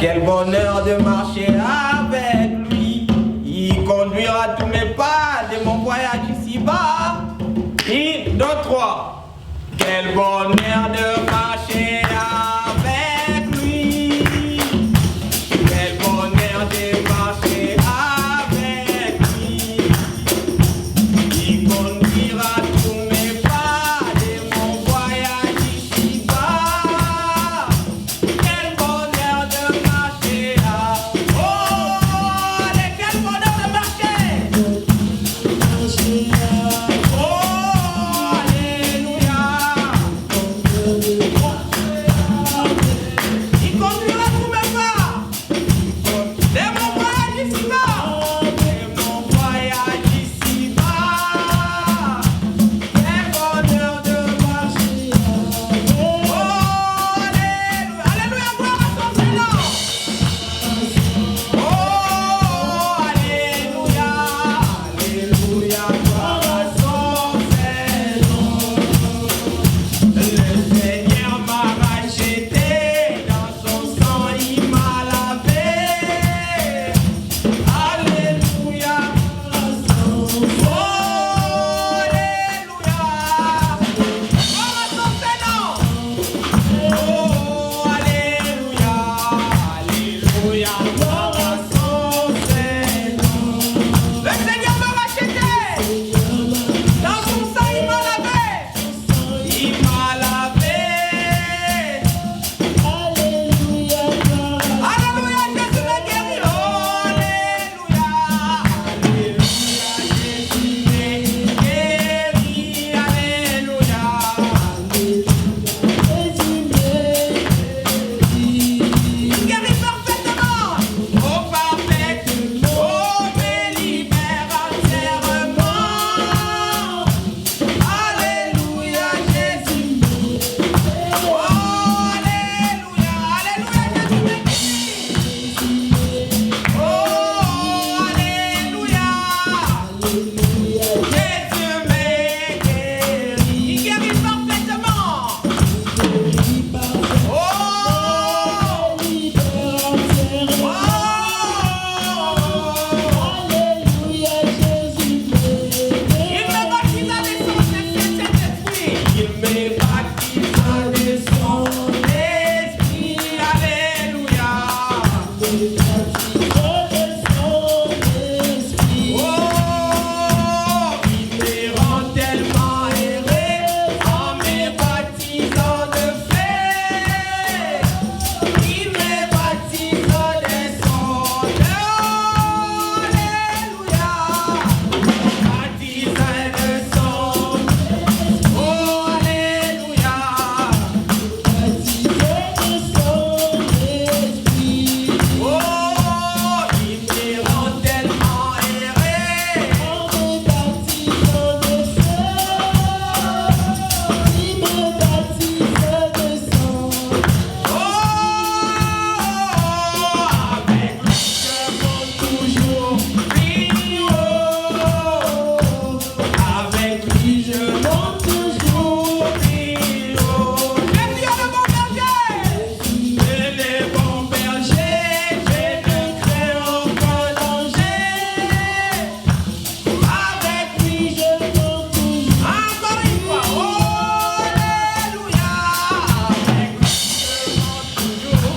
quel bonheur de marcher avec lui. Il conduira tous mes pas de mon voyage ici-bas. 1, 2, 3. Quel bonheur de marcher avec lui. Quel bonheur de marcher avec lui. Il conduira tous mes pas de mon voyage ici-bas. Quel bonheur de marcher allez, quel bonheur de marcher. Oh, alléluia. Il conduira tous mes pas de mon voyage ici-bas. De mon voyage ici-bas. Quel bonheur de marcher. Oh, alléluia. Alléluia, gloire à son Seigneur. Oh, alléluia. Alléluia, gloire à son Seigneur. Le Seigneur m'a racheté, dans son sang il m'a lavé. Alléluia. Oh, alléluia. Gloire à son Seigneur. Oh, alléluia. Alléluia, gloire à son Seigneur. Le Seigneur m'a racheté, dans son sang il m'a lavé. Il m'a lavé. Alléluia, Jésus m'a guéri. Oh, alléluia. Alléluia, Jésus m'a guéri. Alléluia. Il guérit parfaitement. Oh, parfaitement. Oh, me libère entièrement. Alléluia, Jésus. Oh, alléluia. Alléluia, Jésus me guérit. Oh, alléluia. Jésus me guérit. Il guérit parfaitement. Oh, il me baptisa de son Saint-Esprit. Il me baptisa de son Esprit. Alléluia. Oh, il me rend tellement heureux en me baptisant de feu. Il me baptise de son nom. Alléluia. Baptise de son. Oh, alléluia. Oh, il me rend tellement avec lui je monte toujours plus haut. Avec lui je monte toujours plus haut. Jésus est le bon berger. Il est le bon berger. Je ne crains aucun danger. Avec lui je monte toujours. Encore une fois. Oh, alléluia. Avec lui je monte toujours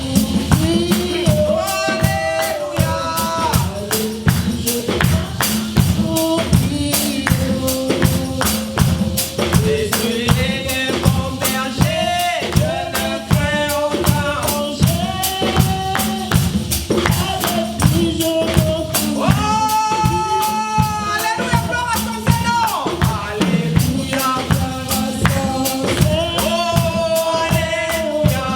plus haut. Alléluia. Jésus est le bon berger, je ne crains aucun danger. Oh, alléluia, gloire à son Seigneur. Alléluia, gloire à son Seigneur. Oh, alléluia.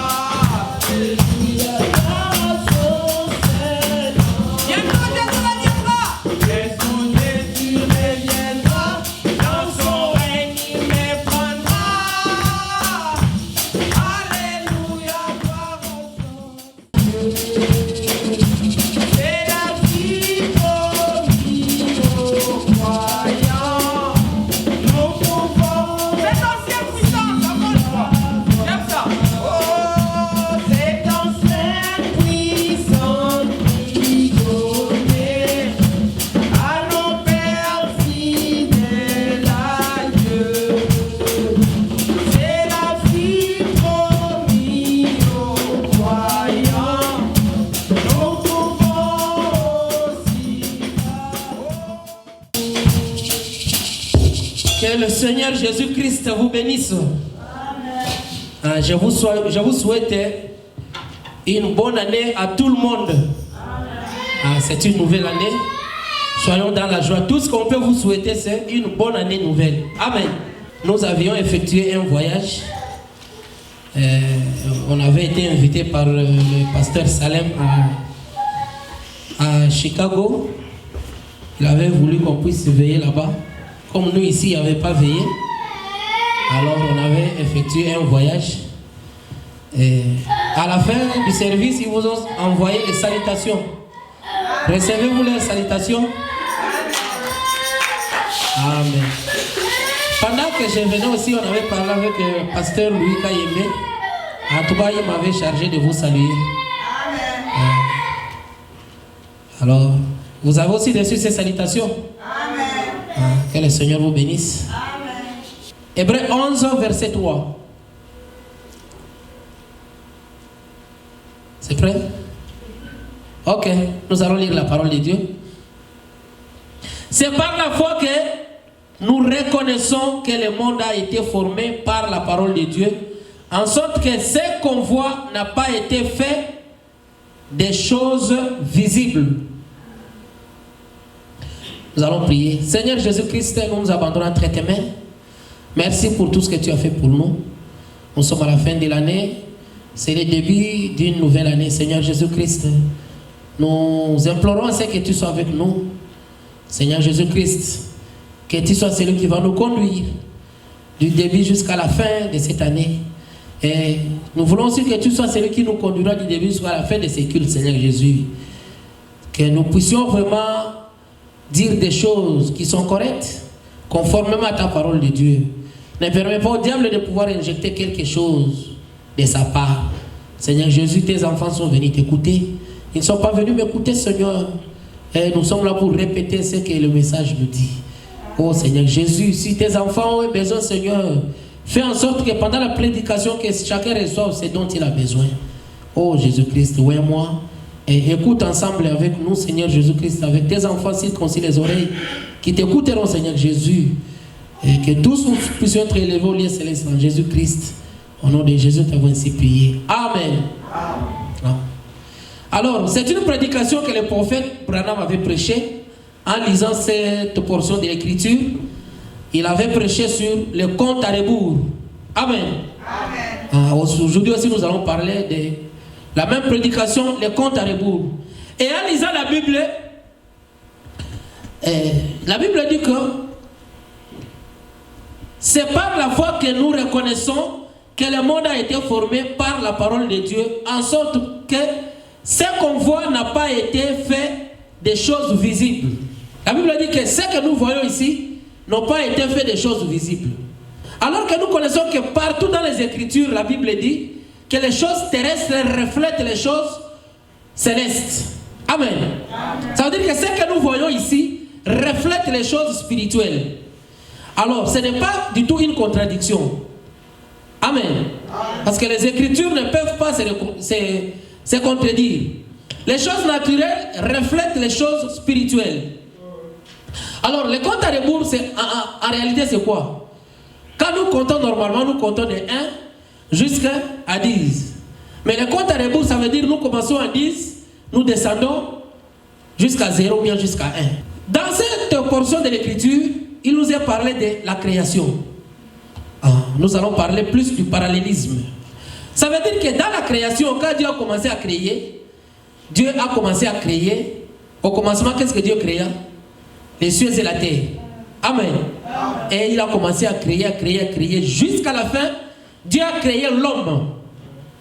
Bientôt Jésus reviendra. Jésus reviendra. Dans son règne il me prendra. Alléluia, gloire à son C'est la vie promise aux croyants. Nous pouvons. C'est ancienne puissance, encore une fois. J'aime ça. Oh, c'est ancienne puissance. Que le Seigneur Jésus-Christ vous bénisse. Amen. Je vous souhaite une bonne année à tout le monde. C'est une nouvelle année. Soyons dans la joie. Tout ce qu'on peut vous souhaiter, c'est une bonne année nouvelle. Amen. Nous avions effectué un voyage. On avait été invité par le pasteur Salem à Chicago. Il avait voulu qu'on puisse veiller là-bas. Comme nous ici, il n'y avait pas veillé. Alors on avait effectué un voyage. Et à la fin du service, ils vous ont envoyé les salutations. Recevez-vous les salutations? Amen. Pendant que je venais aussi, on avait parlé avec le pasteur Louis Kayembe. En tout cas, il m'avait chargé de vous saluer. Alors, vous avez aussi reçu ces salutations? Amen. Que le Seigneur vous bénisse. Amen. Hébreux 11, verset 3. C'est prêt? Ok, nous allons lire la parole de Dieu. C'est par la foi que nous reconnaissons que le monde a été formé par la parole de Dieu, en sorte que ce qu'on voit n'a pas été fait des choses visibles. Nous allons prier. Seigneur Jésus-Christ, nous nous abandonnons entre tes mains. Merci pour tout ce que tu as fait pour nous. Nous sommes à la fin de l'année. C'est le début d'une nouvelle année. Seigneur Jésus-Christ, nous implorons que tu sois avec nous. Seigneur Jésus-Christ, que tu sois celui qui va nous conduire du début jusqu'à la fin de cette année. Et nous voulons aussi que tu sois celui qui nous conduira du début jusqu'à la fin de ces cultes, Seigneur Jésus. Que nous puissions vraiment dire des choses qui sont correctes, conformément à ta parole de Dieu. Ne permets pas au diable de pouvoir injecter quelque chose de sa part. Seigneur Jésus, tes enfants sont venus t'écouter. Ils ne sont pas venus m'écouter, Seigneur. Et nous sommes là pour répéter ce que le message nous dit. Oh Seigneur Jésus, si tes enfants ont besoin, Seigneur, fais en sorte que pendant la prédication, que chacun reçoive ce dont il a besoin. Oh Jésus-Christ, oui, moi. Et écoute ensemble avec nous, Seigneur Jésus-Christ, avec tes enfants, circoncis les oreilles, qui t'écouteront, Seigneur Jésus. Et que tous nous puissions être élevés au lieu céleste en Jésus-Christ. Au nom de Jésus, nous avons ainsi prié. Amen. Amen. Alors, c'est une prédication que le prophète Branham avait prêchée en lisant cette portion de l'écriture. Il avait prêché sur le compte à rebours. Amen. Amen. Aujourd'hui aussi, nous allons parler de la même prédication, le compte à rebours. Et en lisant la Bible dit que c'est par la foi que nous reconnaissons que le monde a été formé par la parole de Dieu, en sorte que ce qu'on voit n'a pas été fait des choses visibles. La Bible dit que ce que nous voyons ici n'ont pas été fait des choses visibles. Alors que nous connaissons que partout dans les Écritures, la Bible dit que les choses terrestres reflètent les choses célestes. Amen. Amen. Ça veut dire que ce que nous voyons ici reflète les choses spirituelles. Alors, ce n'est pas du tout une contradiction. Amen. Amen. Parce que les Écritures ne peuvent pas se contredire. Les choses naturelles reflètent les choses spirituelles. Alors, le compte à rebours, en réalité, c'est quoi? Quand nous comptons normalement, nous comptons de 1 jusqu'à 10. Mais le compte à rebours, ça veut dire nous commençons à 10, nous descendons jusqu'à 0 ou bien jusqu'à 1. Dans cette portion de l'écriture, il nous est parlé de la création. Nous allons parler plus du parallélisme. Ça veut dire que dans la création, quand Dieu a commencé à créer, Dieu a commencé à créer. Au commencement, qu'est-ce que Dieu créa? Les cieux et la terre. Amen. Et il a commencé à créer, jusqu'à la fin, Dieu a créé l'homme.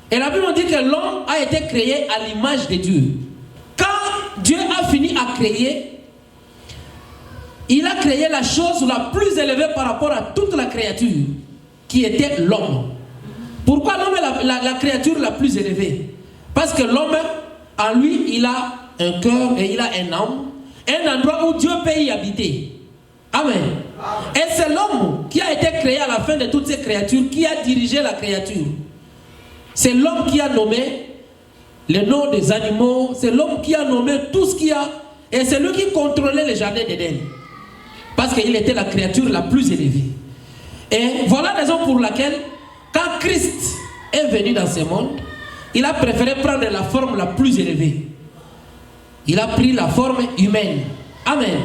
Et la Bible dit que l'homme a été créé à l'image de Dieu. Quand Dieu a fini à créer, il a créé la chose la plus élevée par rapport à toute la créature, qui était l'homme. Pourquoi l'homme est la créature la plus élevée? Parce que l'homme, en lui, il a un cœur et il a un âme, un endroit où Dieu peut y habiter. Amen. Et c'est l'homme qui a été créé à la fin de toutes ces créatures, qui a dirigé la créature. C'est l'homme qui a nommé les noms des animaux, c'est l'homme qui a nommé tout ce qu'il y a, et c'est lui qui contrôlait le jardin d'Éden. Parce qu'il était la créature la plus élevée. Et voilà la raison pour laquelle, quand Christ est venu dans ce monde, il a préféré prendre la forme la plus élevée. Il a pris la forme humaine. Amen.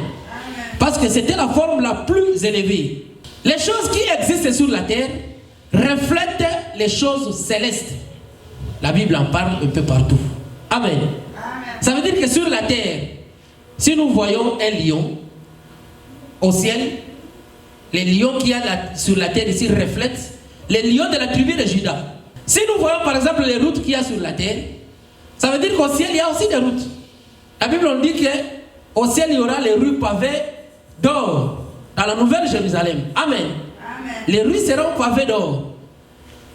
Parce que c'était la forme la plus élevée. Les choses qui existent sur la terre reflètent les choses célestes. La Bible en parle un peu partout. Amen. Ça veut dire que sur la terre, si nous voyons un lion au ciel, les lions qu'il y a sur la terre ici reflètent les lions de la tribu de Juda. Si nous voyons par exemple les routes qu'il y a sur la terre, ça veut dire qu'au ciel il y a aussi des routes. La Bible on dit qu'au ciel il y aura les rues pavées d'or dans la nouvelle Jérusalem. Amen. Amen. Les rues seront pavées d'or.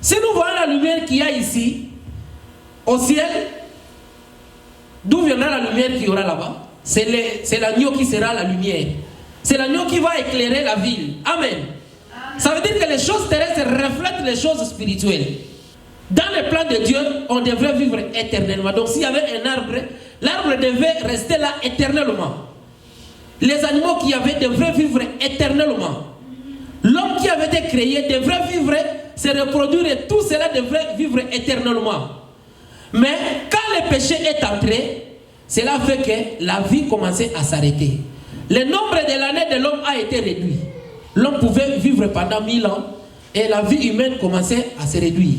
Si nous voyons la lumière qu'il y a ici, au ciel, d'où viendra la lumière qu'il y aura là-bas? C'est l'agneau qui sera la lumière. C'est l'agneau qui va éclairer la ville. Amen. Ça veut dire que les choses terrestres reflètent les choses spirituelles. Dans le plan de Dieu, on devrait vivre éternellement. Donc s'il y avait un arbre, l'arbre devait rester là éternellement. Les animaux qui y avaient devraient vivre éternellement. L'homme qui avait été créé devrait vivre, se reproduire et tout cela devrait vivre éternellement. Mais quand le péché est entré, cela fait que la vie commençait à s'arrêter. Le nombre de l'année de l'homme a été réduit. L'homme pouvait vivre pendant 1000 ans et la vie humaine commençait à se réduire.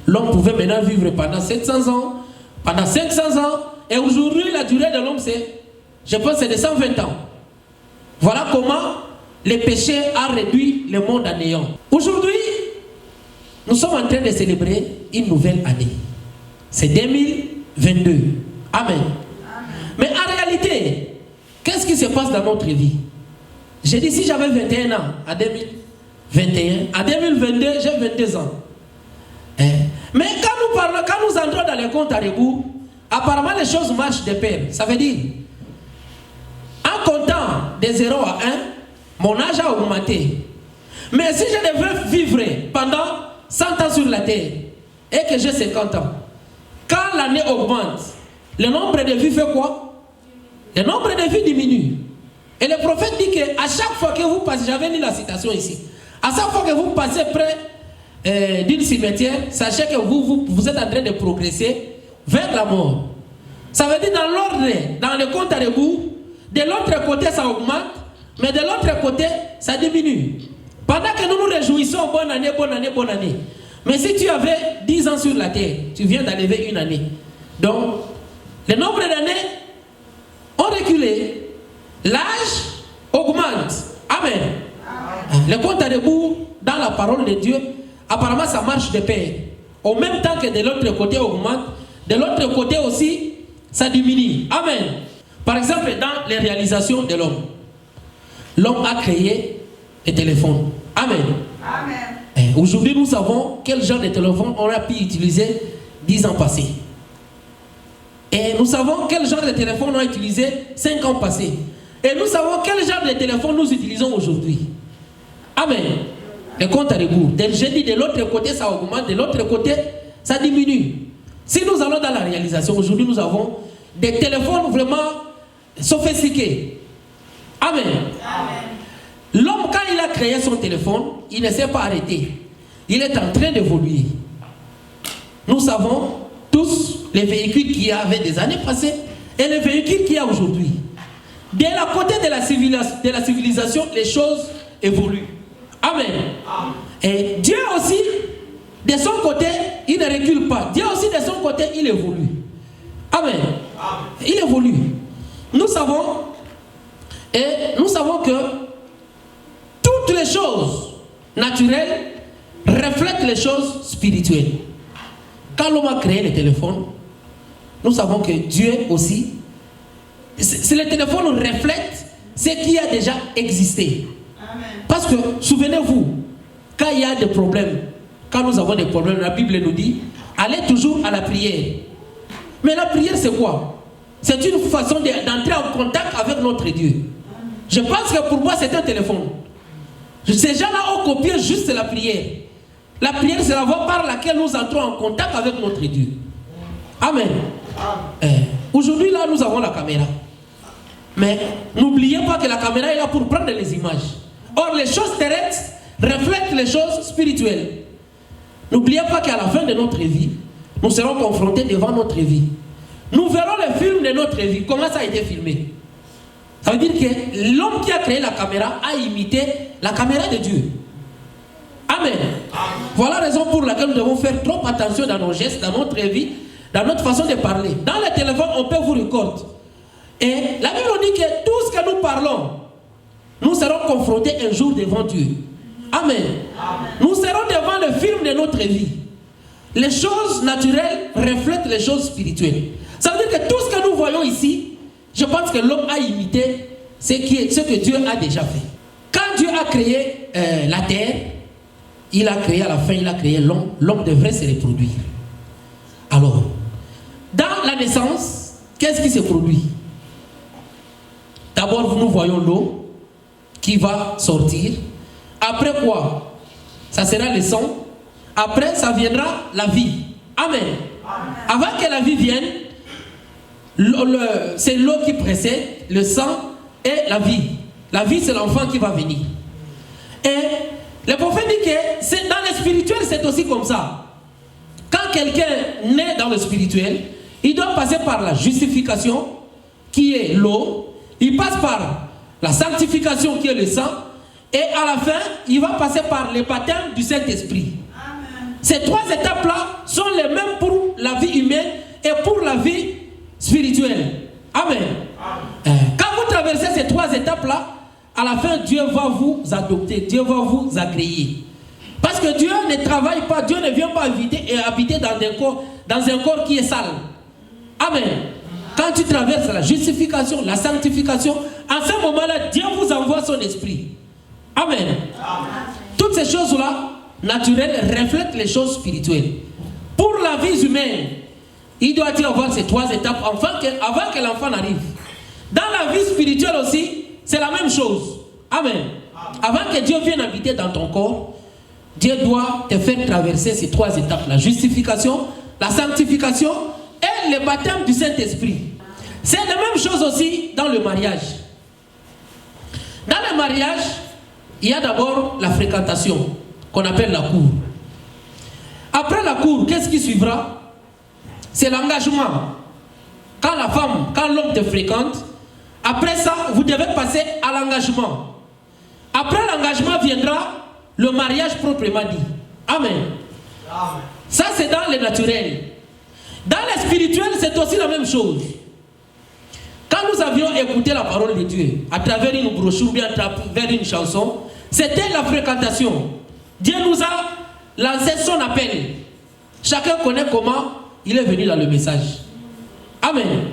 L'homme pouvait maintenant vivre pendant 700 ans, pendant 500 ans, et aujourd'hui la durée de l'homme je pense c'est de 120 ans. Voilà comment le péché a réduit le monde à néant. Aujourd'hui, nous sommes en train de célébrer une nouvelle année. C'est 2022. Amen. Mais en réalité, qu'est-ce qui se passe dans notre vie? J'ai dit si j'avais 21 ans en 2021, en 2022, j'ai 22 ans. Mais quand nous entrons dans les comptes à rebours, apparemment les choses marchent de pair. Ça veut dire, en comptant de 0 à 1, mon âge a augmenté. Mais si je devrais vivre pendant 100 ans sur la terre et que j'ai 50 ans, quand l'année augmente, le nombre de vies fait quoi? Le nombre de vies diminue. Et le prophète dit qu'à chaque fois que vous passez, j'avais lu la citation ici, à chaque fois que vous passez près d'une cimetière, sachez que vous êtes en train de progresser vers la mort. Ça veut dire dans l'ordre, dans le compte à rebours, de l'autre côté ça augmente, mais de l'autre côté ça diminue. Pendant que nous nous réjouissons, bonne année, bonne année, bonne année. Mais si tu avais 10 ans sur la terre, tu viens d'enlever une année. Donc, le nombre d'années ont reculé. L'âge augmente. Amen. Amen. Le compte à rebours, dans la parole de Dieu, apparemment ça marche de pair. Au même temps que de l'autre côté augmente, de l'autre côté aussi, ça diminue. Amen. Par exemple, dans les réalisations de l'homme, l'homme a créé les téléphones. Amen. Amen. Aujourd'hui, nous savons quel genre de téléphone on a pu utiliser 10 ans passés. Et nous savons quel genre de téléphone on a utilisé 5 ans passés. Et nous savons quel genre de téléphone nous utilisons aujourd'hui. Amen. Le compte à rebours. J'ai dit de l'autre côté ça augmente, de l'autre côté ça diminue. Si nous allons dans la réalisation, aujourd'hui nous avons des téléphones vraiment sophistiqués. Amen. Amen. L'homme, quand il a créé son téléphone, il ne s'est pas arrêté. Il est en train d'évoluer. Nous savons tous les véhicules qu'il y avait des années passées et les véhicules qu'il y a aujourd'hui. De la côté de la civilisation, les choses évoluent. Amen. Amen. Et Dieu aussi, de son côté, il ne recule pas. Dieu aussi, de son côté, il évolue. Amen. Amen. Il évolue. Nous savons que toutes les choses naturelles reflètent les choses spirituelles. Quand l'homme a créé le téléphone, nous savons que Dieu aussi, le téléphone reflète ce qui a déjà existé. Amen. Parce que, souvenez-vous, quand il y a des problèmes, quand nous avons des problèmes, la Bible nous dit, allez toujours à la prière. Mais la prière, c'est quoi? C'est une façon d'entrer en contact avec notre Dieu. Je pense que pour moi, c'est un téléphone. Ces gens-là ont copié juste la prière. La prière, c'est la voie par laquelle nous entrons en contact avec notre Dieu. Amen. Aujourd'hui, là, nous avons la caméra. Mais n'oubliez pas que la caméra est là pour prendre les images. Or, les choses terrestres reflètent les choses spirituelles. N'oubliez pas qu'à la fin de notre vie, nous serons confrontés devant notre vie. Nous verrons le film de notre vie, comment ça a été filmé. Ça veut dire que l'homme qui a créé la caméra a imité la caméra de Dieu. Amen. Voilà la raison pour laquelle nous devons faire trop attention dans nos gestes, dans notre vie, dans notre façon de parler. Dans le téléphone, on peut vous recorder. Et la Bible dit que tout ce que nous parlons, nous serons confrontés un jour devant Dieu. Amen. Nous serons devant le film de notre vie. Les choses naturelles reflètent les choses spirituelles. Ça veut dire que tout ce que nous voyons ici, je pense que l'homme a imité ce que Dieu a déjà fait. Quand Dieu a créé la terre, il a créé à la fin, il a créé l'homme. L'homme devrait se reproduire. Alors, dans la naissance, qu'est-ce qui se produit? D'abord, nous voyons l'eau qui va sortir. Après quoi? Ça sera le sang. Après, ça viendra la vie. Amen. Avant que la vie vienne, c'est l'eau qui précède, le sang et la vie. La vie, c'est l'enfant qui va venir. Et le prophète dit que dans le spirituel, c'est aussi comme ça. Quand quelqu'un naît dans le spirituel, il doit passer par la justification, qui est l'eau. Il passe par la sanctification, qui est le sang. Et à la fin, il va passer par le baptême du Saint-Esprit. Ces trois étapes-là sont les mêmes pour la vie humaine et pour la vie spirituelle. Amen. Quand vous traversez ces trois étapes-là, à la fin, Dieu va vous adopter, Dieu va vous agréer. Parce que Dieu ne travaille pas, Dieu ne vient pas habiter dans un corps qui est sale. Amen. Quand tu traverses la justification, la sanctification, à ce moment-là, Dieu vous envoie son esprit. Amen. Toutes ces choses-là, naturelles, reflètent les choses spirituelles. Pour la vie humaine, il doit y avoir ces trois étapes avant que l'enfant n'arrive. Dans la vie spirituelle aussi, c'est la même chose. Amen. Avant que Dieu vienne habiter dans ton corps, Dieu doit te faire traverser ces trois étapes. La justification, la sanctification et le baptême du Saint-Esprit. C'est la même chose aussi dans le mariage. Dans le mariage, il y a d'abord la fréquentation, qu'on appelle la cour. Après la cour, qu'est-ce qui suivra? C'est l'engagement. Quand l'homme te fréquente, après ça, vous devez passer à l'engagement. Après l'engagement viendra le mariage proprement dit. Amen. Ça, c'est dans le naturel. Dans le spirituel, c'est aussi la même chose. Quand nous avions écouté la parole de Dieu, à travers une brochure ou bien à travers une chanson, c'était la fréquentation. Dieu nous a lancé son appel. Chacun connaît comment il est venu dans le message. Amen.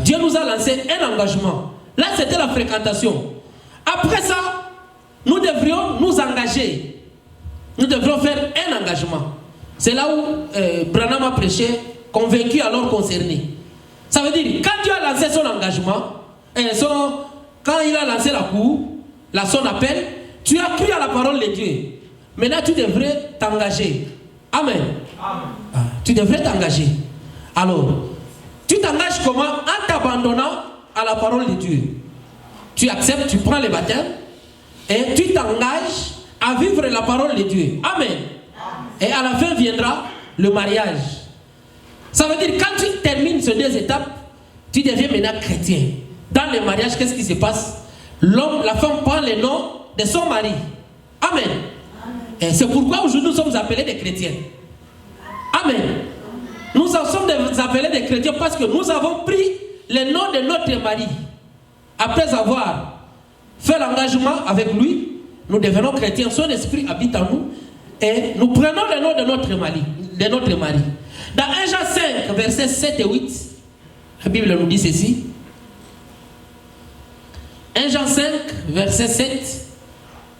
Dieu nous a lancé un engagement. Là, c'était la fréquentation. Après ça, nous devrions nous engager. Nous devrions faire un engagement. C'est là où Branham a prêché, convaincu alors concerné. Ça veut dire, quand Dieu a lancé son engagement, quand il a lancé la cour, son appel, tu as cru à la parole de Dieu. Maintenant, tu devrais t'engager. Amen. Tu devrais t'engager. Alors, tu t'engages comment? En t'abandonnant à la parole de Dieu. Tu acceptes, tu prends le baptême et tu t'engages à vivre la parole de Dieu. Amen. Et à la fin viendra le mariage. Ça veut dire, quand tu termines ces deux étapes, tu deviens maintenant chrétien. Dans le mariage, qu'est-ce qui se passe? La femme prend le nom de son mari. Amen. Et c'est pourquoi aujourd'hui nous sommes appelés des chrétiens. Amen. Nous sommes appelés des chrétiens parce que nous avons pris le nom de notre mari. Après avoir fait l'engagement avec lui, nous devenons chrétiens. Son esprit habite en nous et nous prenons le nom de notre mari. Dans 1 Jean 5, versets 7 et 8, la Bible nous dit ceci. 1 Jean 5, versets 7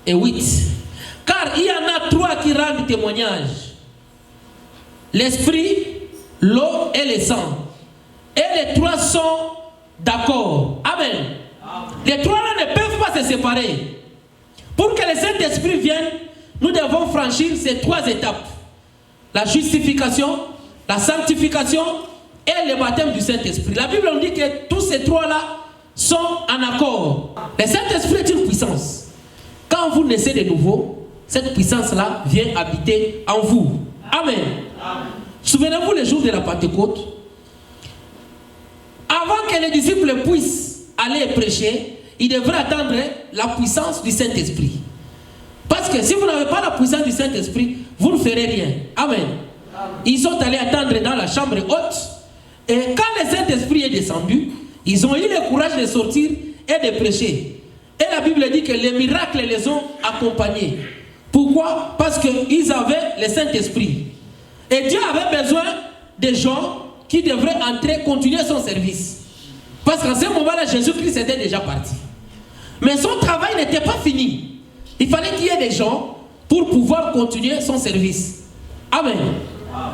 et 8. Car il y en a trois qui rendent témoignage. L'esprit, l'eau et le sang. Et les trois sont d'accord. Amen. Les trois-là ne peuvent pas se séparer. Pour que le Saint-Esprit vienne, nous devons franchir ces trois étapes. La justification, la sanctification et le baptême du Saint-Esprit. La Bible nous dit que tous ces trois-là sont en accord. Le Saint-Esprit est une puissance. Quand vous naissez de nouveau, cette puissance-là vient habiter en vous. Amen. Souvenez-vous les jours de la Pentecôte. Avant que les disciples puissent aller prêcher, ils devraient attendre la puissance du Saint-Esprit. Parce que si vous n'avez pas la puissance du Saint-Esprit, vous ne ferez rien. Amen. Ils sont allés attendre dans la chambre haute. Et quand le Saint-Esprit est descendu, ils ont eu le courage de sortir et de prêcher. Et la Bible dit que les miracles les ont accompagnés. Pourquoi? Parce qu'ils avaient le Saint-Esprit. Et Dieu avait besoin de gens qui devraient entrer, continuer son service. Parce qu'en ce moment-là, Jésus-Christ était déjà parti. Mais son travail n'était pas fini. Il fallait qu'il y ait des gens pour pouvoir continuer son service. Amen.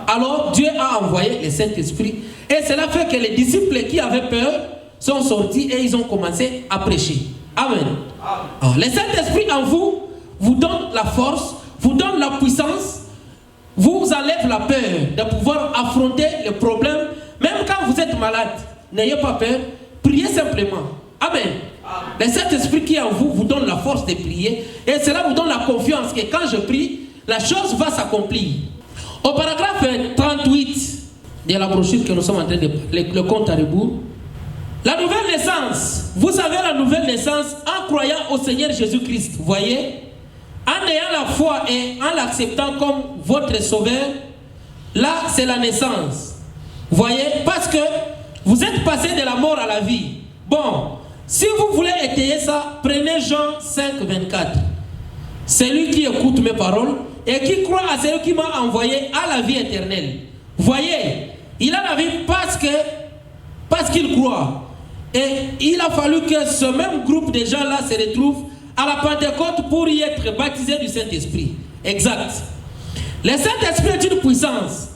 Alors Dieu a envoyé le Saint-Esprit. Et cela fait que les disciples qui avaient peur sont sortis et ils ont commencé à prêcher. Amen. Alors, le Saint-Esprit en vous vous donne la force, vous donne la puissance, vous enlève la peur de pouvoir affronter les problèmes. Même quand vous êtes malade, n'ayez pas peur, priez simplement. Amen. Le Saint-Esprit qui est en vous vous donne la force de prier et cela vous donne la confiance que quand je prie, la chose va s'accomplir. Au paragraphe 38 de la brochure que nous sommes en train de parler, le compte à rebours, la nouvelle naissance, vous savez la nouvelle naissance en croyant au Seigneur Jésus-Christ, voyez, en ayant la foi et en l'acceptant comme votre sauveur, là c'est la naissance, voyez, parce que vous êtes passé de la mort à la vie. Bon, si vous voulez étayer ça, prenez Jean 5, 24. Celui qui écoute mes paroles et qui croit à celui qui m'a envoyé à la vie éternelle. Voyez, il a la vie parce qu'il croit. Et il a fallu que ce même groupe de gens-là se retrouve à la Pentecôte pour y être baptisé du Saint-Esprit. Exact. Le Saint-Esprit est une puissance.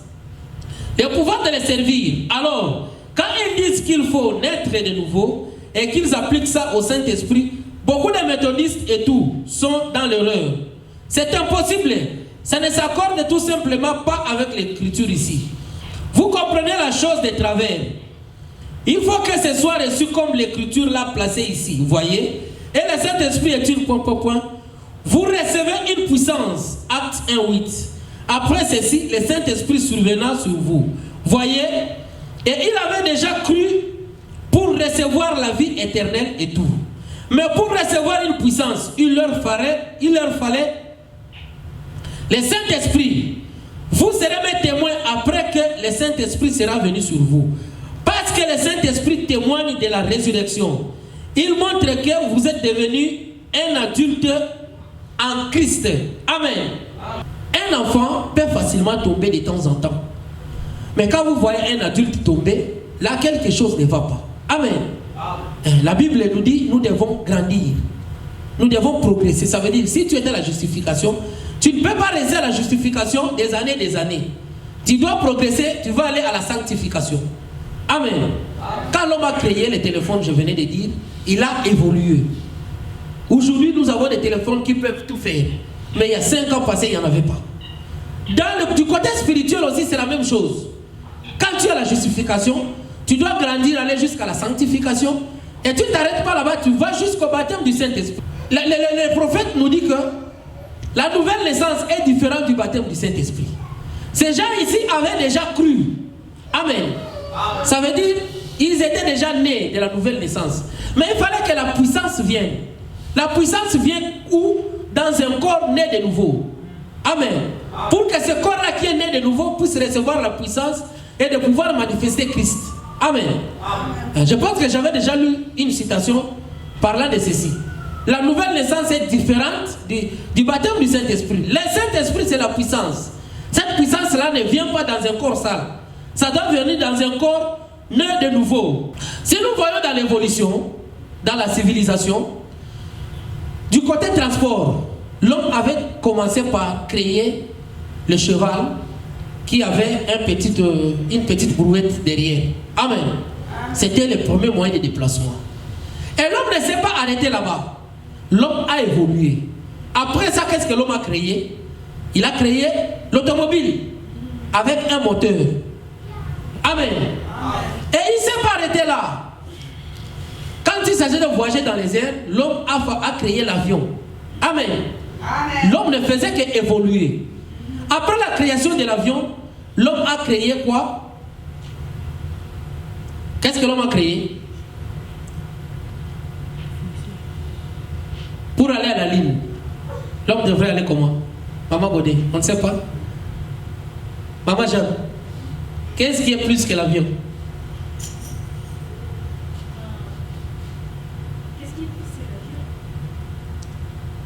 Le pouvoir de le servir. Alors, quand ils disent qu'il faut naître de nouveau et qu'ils appliquent ça au Saint-Esprit, beaucoup de méthodistes et tout sont dans l'erreur. C'est impossible. Ça ne s'accorde tout simplement pas avec l'écriture ici. Vous comprenez la chose de travers. Il faut que ce soit reçu comme l'écriture l'a placé ici. Vous voyez? Et le Saint-Esprit est une point. Vous recevez une puissance. Acte 1:8. Après ceci, le Saint-Esprit survenant sur vous. Voyez? Et il avait déjà cru pour recevoir la vie éternelle et tout. Mais pour recevoir une puissance, il leur fallait le Saint-Esprit. Vous serez mes témoins après que le Saint-Esprit sera venu sur vous. Parce que le Saint-Esprit témoigne de la résurrection. Il montre que vous êtes devenu un adulte en Christ. Amen. Un enfant peut facilement tomber de temps en temps. Mais quand vous voyez un adulte tomber, là quelque chose ne va pas. Amen. La Bible nous dit, nous devons grandir. Nous devons progresser. Ça veut dire, si tu es dans la justification, tu ne peux pas rester à la justification des années. Tu dois progresser, tu vas aller à la sanctification. Amen. Quand l'homme a créé les téléphones, je venais de dire, il a évolué. Aujourd'hui, nous avons des téléphones qui peuvent tout faire. Mais il y a 5 ans passés, il n'y en avait pas. Du côté spirituel aussi, c'est la même chose. Quand tu as la justification, tu dois grandir, aller jusqu'à la sanctification. Et tu ne t'arrêtes pas là-bas, tu vas jusqu'au baptême du Saint-Esprit. Le prophète nous dit que la nouvelle naissance est différente du baptême du Saint-Esprit. Ces gens ici avaient déjà cru. Amen. Ça veut dire ils étaient déjà nés de la nouvelle naissance. Mais il fallait que la puissance vienne. La puissance vient où? Dans un corps né de nouveau. Amen. Pour que ce corps-là qui est né de nouveau puisse recevoir la puissance et de pouvoir manifester Christ. Amen. Je pense que j'avais déjà lu une citation parlant de ceci. La nouvelle naissance est différente du baptême du Saint-Esprit. Le Saint-Esprit, c'est la puissance. Cette puissance-là ne vient pas dans un corps sale. Ça doit venir dans un corps né de nouveau. Si nous voyons dans l'évolution, dans la civilisation, du côté transport, l'homme avait commencé par créer le cheval qui avait une petite brouette derrière. Amen. C'était le premier moyen de déplacement. Et l'homme ne s'est pas arrêté là-bas. L'homme a évolué. Après ça, qu'est-ce que l'homme a créé? Il a créé l'automobile avec un moteur. Amen. Et il ne s'est pas arrêté là. Quand il s'agit de voyager dans les airs, l'homme a créé l'avion. Amen. L'homme ne faisait qu'évoluer. Après la création de l'avion, l'homme a créé quoi? Qu'est-ce que l'homme a créé? Pour aller à la Lune, l'homme devrait aller comment? Maman Godé, on ne sait pas. Maman Jeanne, qu'est-ce qui est plus que l'avion?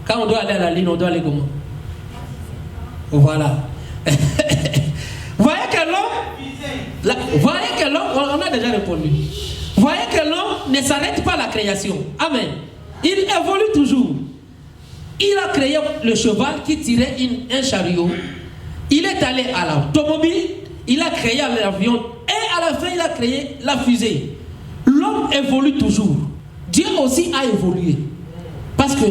Quand on doit aller à la Lune, on doit aller comment? Voilà. Voyez que l'homme, on a déjà répondu. Voyez que l'homme ne s'arrête pas à la création. Amen. Il évolue toujours. Il a créé le cheval qui tirait un chariot. Il est allé à l'automobile. Il a créé l'avion. Et à la fin, il a créé la fusée. L'homme évolue toujours. Dieu aussi a évolué. Parce que,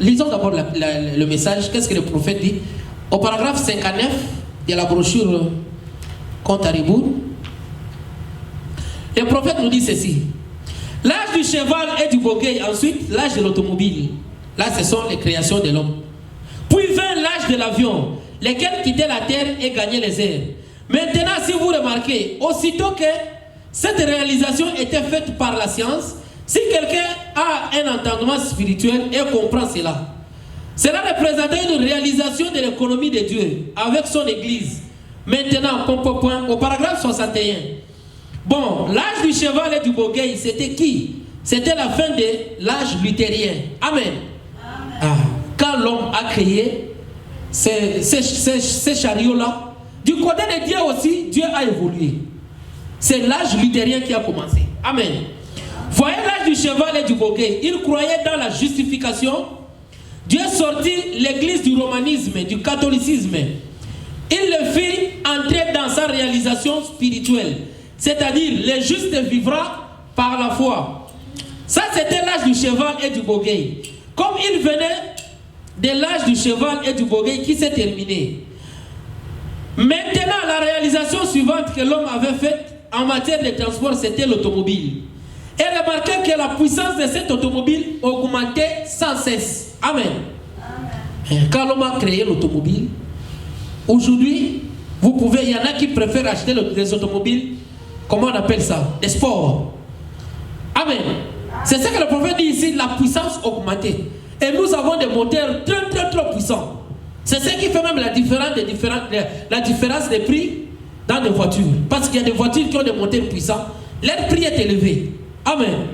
lisons d'abord le message. Qu'est-ce que le prophète dit? Au paragraphe 59 de la brochure Compte à rebours, le prophète nous dit ceci. L'âge du cheval et du bogueil, ensuite l'âge de l'automobile. Là, ce sont les créations de l'homme. Puis vint l'âge de l'avion, lesquels quittaient la terre et gagnaient les airs. Maintenant, si vous remarquez, aussitôt que cette réalisation était faite par la science, si quelqu'un a un entendement spirituel et comprend cela, cela représentait une réalisation de l'économie de Dieu avec son Église. Maintenant, au paragraphe 61. Bon, l'âge du cheval et du bogueil, c'était qui? C'était la fin de l'âge luthérien. Amen. Ah, quand l'homme a créé ces chariots-là, du côté de Dieu aussi, Dieu a évolué. C'est l'âge luthérien qui a commencé. Amen. Voyez l'âge du cheval et du bogueil. Ils croyaient dans la justification. Dieu sortit l'église du romanisme, du catholicisme. Il le fit entrer dans sa réalisation spirituelle. C'est-à-dire, le juste vivra par la foi. Ça, c'était l'âge du cheval et du bogueil. Comme il venait de l'âge du cheval et du bogueil qui s'est terminé. Maintenant, la réalisation suivante que l'homme avait faite en matière de transport, c'était l'automobile. Et remarquez que la puissance de cette automobile augmentait sans cesse. Amen. Amen. Quand l'homme a créé l'automobile, aujourd'hui, il y en a qui préfèrent acheter des automobiles, comment on appelle ça? Des sports. Amen. C'est ce que le prophète dit ici, la puissance augmentée. Et nous avons des moteurs très puissants. C'est ce qui fait même la différence des prix dans des voitures. Parce qu'il y a des voitures qui ont des moteurs puissants. Leur prix est élevé. Amen.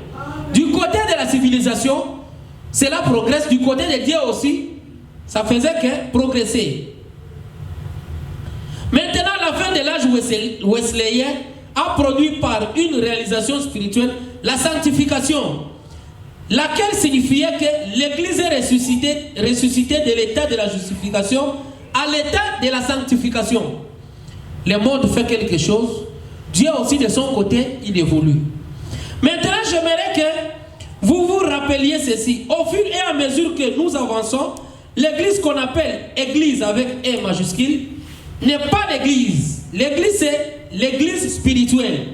Du côté de la civilisation, cela progresse. Du côté de Dieu aussi, ça faisait que progresser. Maintenant, la fin de l'âge wesleyen a produit par une réalisation spirituelle la sanctification, laquelle signifiait que l'Église est ressuscitée de l'état de la justification à l'état de la sanctification. Le monde fait quelque chose, Dieu aussi de son côté, il évolue. Maintenant, j'aimerais que vous vous rappeliez ceci. Au fur et à mesure que nous avançons, l'église qu'on appelle église avec E majuscule n'est pas l'église. L'église, c'est l'église spirituelle.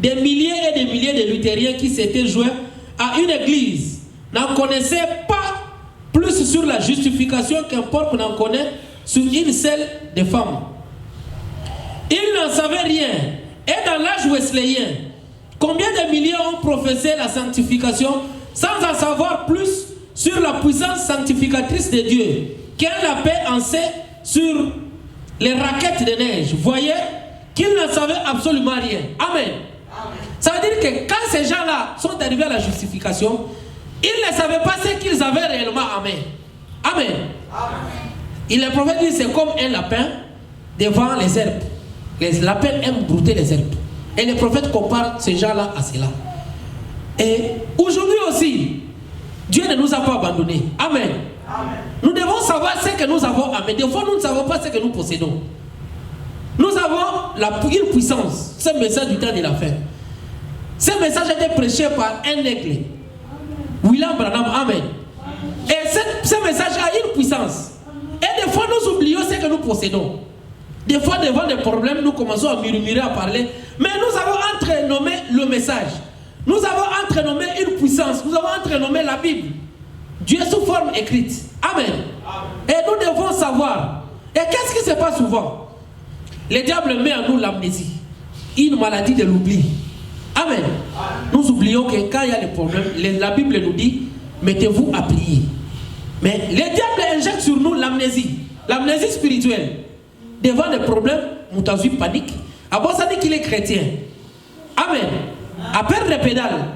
Des milliers et des milliers de luthériens qui s'étaient joints à une église n'en connaissaient pas plus sur la justification qu'importe qu'on en connaît sur une seule des femmes. Ils n'en savaient rien. Et dans l'âge wesleyen, combien de milliers ont professé la sanctification sans en savoir plus sur la puissance sanctificatrice de Dieu? Quelle la paix en sait sur les raquettes de neige? Voyez qu'ils n'en savaient absolument rien. Amen. Ça veut dire que quand ces gens-là sont arrivés à la justification, ils ne savaient pas ce qu'ils avaient réellement. Amen. Amen. Et le prophète dit c'est comme un lapin devant les herbes. Les lapins aiment brouter les herbes. Et le prophète compare ces gens-là à cela. Et aujourd'hui aussi, Dieu ne nous a pas abandonnés. Amen. Amen. Nous devons savoir ce que nous avons. Amen. Des fois, nous ne savons pas ce que nous possédons. Nous avons une puissance. Ce message du temps de la fin. Ce message a été prêché par un aigle. William Branham. Amen. Et ce message a une puissance. Et des fois, nous oublions ce que nous possédons. Des fois, devant des problèmes, nous commençons à murmurer, à parler. Mais nous avons entrenommé le message. Nous avons entrenommé une puissance. Nous avons entrenommé la Bible. Dieu sous forme écrite. Amen. Et nous devons savoir. Et qu'est-ce qui se passe souvent? Le diable met en nous l'amnésie, une maladie de l'oubli. Amen. Nous oublions que quand il y a des problèmes, la Bible nous dit, mettez-vous à prier. Mais le diable injecte sur nous l'amnésie spirituelle. Devant des problèmes, nous avons eu panique. Avant ça dit qu'il est chrétien. Amen. À perdre les pédales.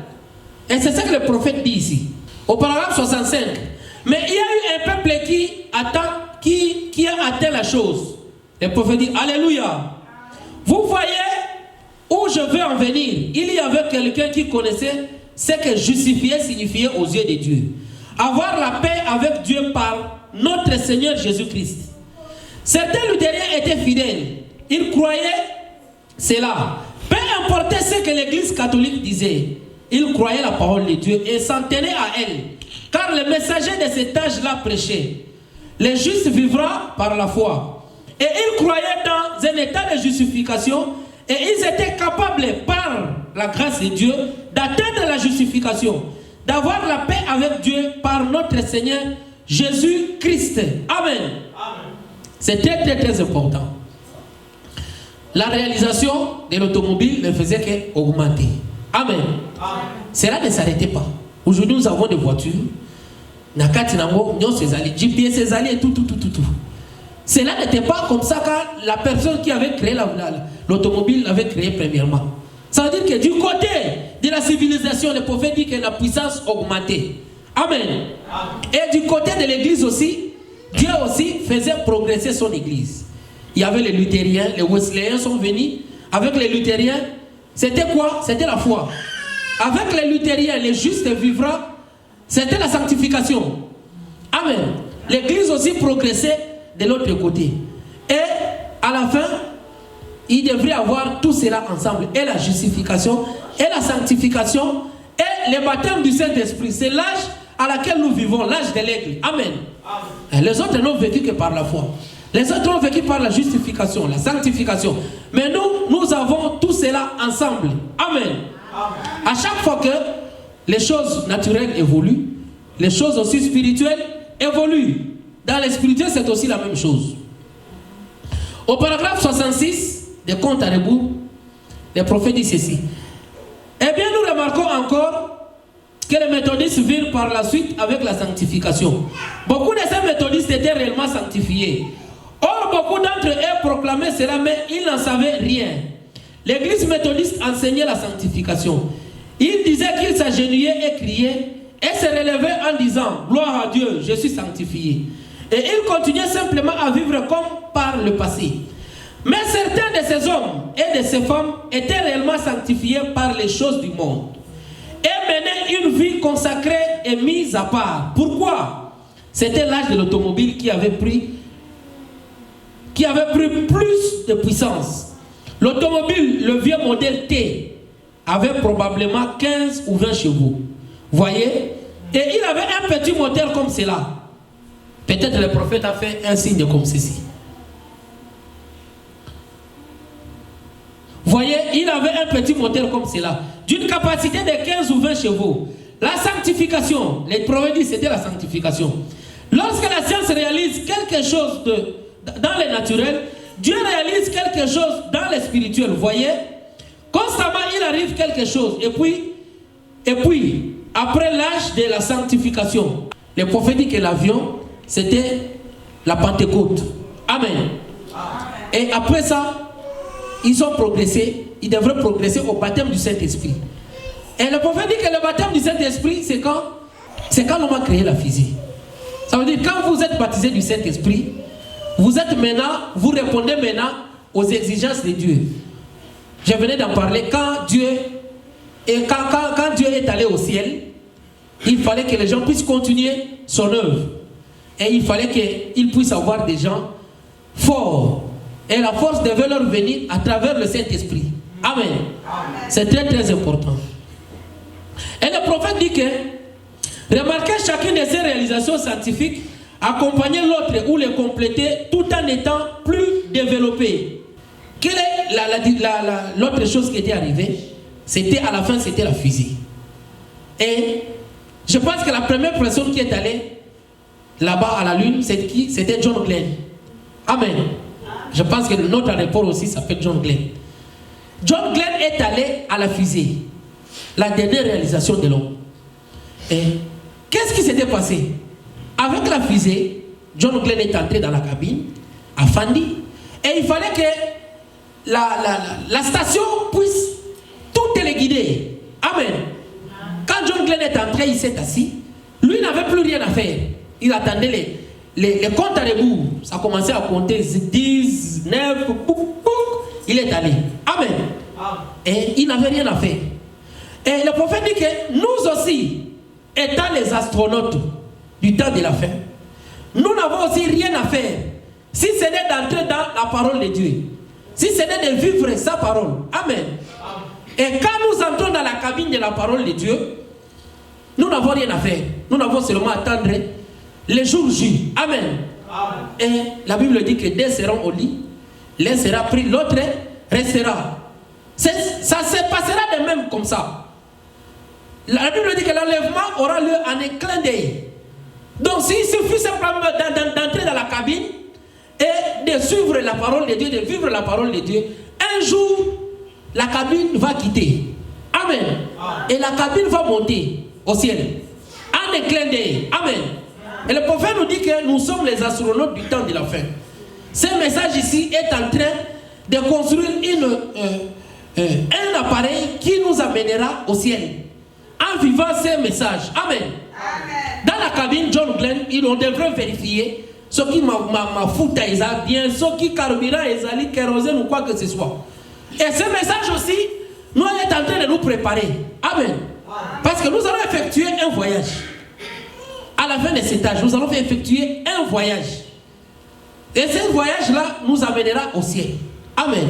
Et c'est ça que le prophète dit ici. Au paragraphe 65. Mais il y a eu un peuple qui a atteint la chose. Le prophète dit, Alléluia. Vous voyez où je veux en venir. Il y avait quelqu'un qui connaissait ce que justifier signifiait aux yeux de Dieu. Avoir la paix avec Dieu par notre Seigneur Jésus-Christ. Certains luthériens étaient fidèles. Ils croyaient cela. Peu importait ce que l'Église catholique disait. Ils croyaient la parole de Dieu et s'en tenaient à elle. Car le messager de cet âge-là prêchait. Le juste vivra par la foi. Et ils croyaient dans un état de justification. Et ils étaient capables, par la grâce de Dieu, d'atteindre la justification. D'avoir la paix avec Dieu par notre Seigneur Jésus-Christ. Amen. C'est très très très important. La réalisation de l'automobile ne faisait qu'augmenter. Amen. Cela ne s'arrêtait pas. Aujourd'hui nous avons des voitures. Nakati nango, nyon Césali, GPS Césali et tout. Cela n'était pas comme ça quand la personne qui avait créé l'automobile l'avait créé premièrement. Ça veut dire que du côté de la civilisation, le prophète dit que la puissance augmentait. Amen. Et du côté de l'église aussi, Dieu aussi faisait progresser son église. Il y avait les luthériens, les wesleyens sont venus. Avec les luthériens, c'était quoi? C'était la foi. Avec les luthériens, les justes vivra, c'était la sanctification. Amen. L'église aussi progressait de l'autre côté. Et à la fin, il devrait avoir tout cela ensemble. Et la justification, et la sanctification, et le baptême du Saint-Esprit. C'est l'âge à laquelle nous vivons, l'âge de l'aigle. Amen. Les autres n'ont vécu que par la foi. Les autres ont vécu par la justification, la sanctification. Mais nous avons tout cela ensemble. Amen. À chaque fois que les choses naturelles évoluent, les choses aussi spirituelles évoluent. Dans les spirituels, c'est aussi la même chose. Au paragraphe 66 des Comptes à rebours, les prophètes disent ceci. Eh bien, nous remarquons encore que les méthodistes virent par la suite avec la sanctification. Beaucoup de ces méthodistes étaient réellement sanctifiés. Or, beaucoup d'entre eux proclamaient cela, mais ils n'en savaient rien. L'église méthodiste enseignait la sanctification. Ils disaient qu'ils s'agenouillaient et criaient et se relevaient en disant « Gloire à Dieu, je suis sanctifié ». Et ils continuaient simplement à vivre comme par le passé. Mais certains de ces hommes et de ces femmes étaient réellement sanctifiés par les choses du monde et menaient une vie consacrée et mise à part. Pourquoi? C'était l'âge de l'automobile qui avait pris plus de puissance. L'automobile, le vieux modèle T, avait probablement 15 ou 20 chevaux. Voyez? Et il avait un petit moteur comme cela. Peut-être le prophète a fait un signe comme ceci. Voyez, il avait un petit moteur comme cela, d'une capacité de 15 ou 20 chevaux. La sanctification, les prophètes disent c'était la sanctification. Lorsque la science réalise quelque chose dans le naturel, Dieu réalise quelque chose dans le spirituel. Voyez, constamment il arrive quelque chose. Et puis après l'âge de la sanctification, le prophète dit que l'avion, c'était la Pentecôte. Amen. Et après ça, ils ont progressé, ils devraient progresser au baptême du Saint-Esprit. Et le prophète dit que le baptême du Saint-Esprit, c'est quand l'homme a créé la physique. Ça veut dire quand vous êtes baptisé du Saint-Esprit, vous répondez maintenant aux exigences de Dieu. Je venais d'en parler. Quand Dieu est allé au ciel, il fallait que les gens puissent continuer son œuvre. Et il fallait qu'il puisse avoir des gens forts. Et la force devait leur venir à travers le Saint-Esprit. Amen. C'est très très important. Et le prophète dit que remarquez chacune de ces réalisations scientifiques, accompagner l'autre ou les compléter tout en étant plus développé. Quelle est l'autre chose qui était arrivée? C'était à la fin, c'était la physique. Et Je pense que la première personne qui est allée là-bas à la Lune, c'est qui? C'était John Glenn. Amen. Je pense que notre aéroport aussi s'appelle John Glenn. John Glenn est allé à la fusée, la dernière réalisation de l'homme. Et qu'est-ce qui s'était passé? Avec la fusée, John Glenn est entré dans la cabine, à Fandi, et il fallait que la station puisse tout téléguider. Amen. Quand John Glenn est entré, il s'est assis. Lui n'avait plus rien à faire. Il attendait les comptes à rebours. Ça commençait à compter 10, 9, il est allé. Amen. Et il n'avait rien à faire. Et le prophète dit que nous aussi, étant les astronautes du temps de la fin, nous n'avons aussi rien à faire. Si ce n'est d'entrer dans la parole de Dieu, si ce n'est de vivre sa parole. Amen. Et quand nous entrons dans la cabine de la parole de Dieu, nous n'avons rien à faire. Nous n'avons seulement à attendre les jours J. Amen. Et la Bible dit que deux seront au lit, l'un sera pris, l'autre restera. Ça se passera de même comme ça. La Bible dit que l'enlèvement aura lieu en un clin d'œil. Donc s'il suffit simplement d'entrer dans la cabine et de suivre la parole de Dieu, de vivre la parole de Dieu, un jour, la cabine va quitter. Amen. Et la cabine va monter au ciel. En un clin d'œil. Amen. Et le prophète nous dit que nous sommes les astronautes du temps de la fin. Ce message ici est en train de construire un appareil qui nous amènera au ciel. En vivant ces messages. Amen. Amen. Dans la cabine, John Glenn, on devrait vérifier ce qui m'a foutu bien, ce qui carburant, kérosène ou quoi que ce soit. Et ce message aussi, nous est en train de nous préparer. Amen. Parce que nous allons effectuer un voyage. À la fin de cet âge, nous allons effectuer un voyage. Et ce voyage-là nous amènera au ciel. Amen.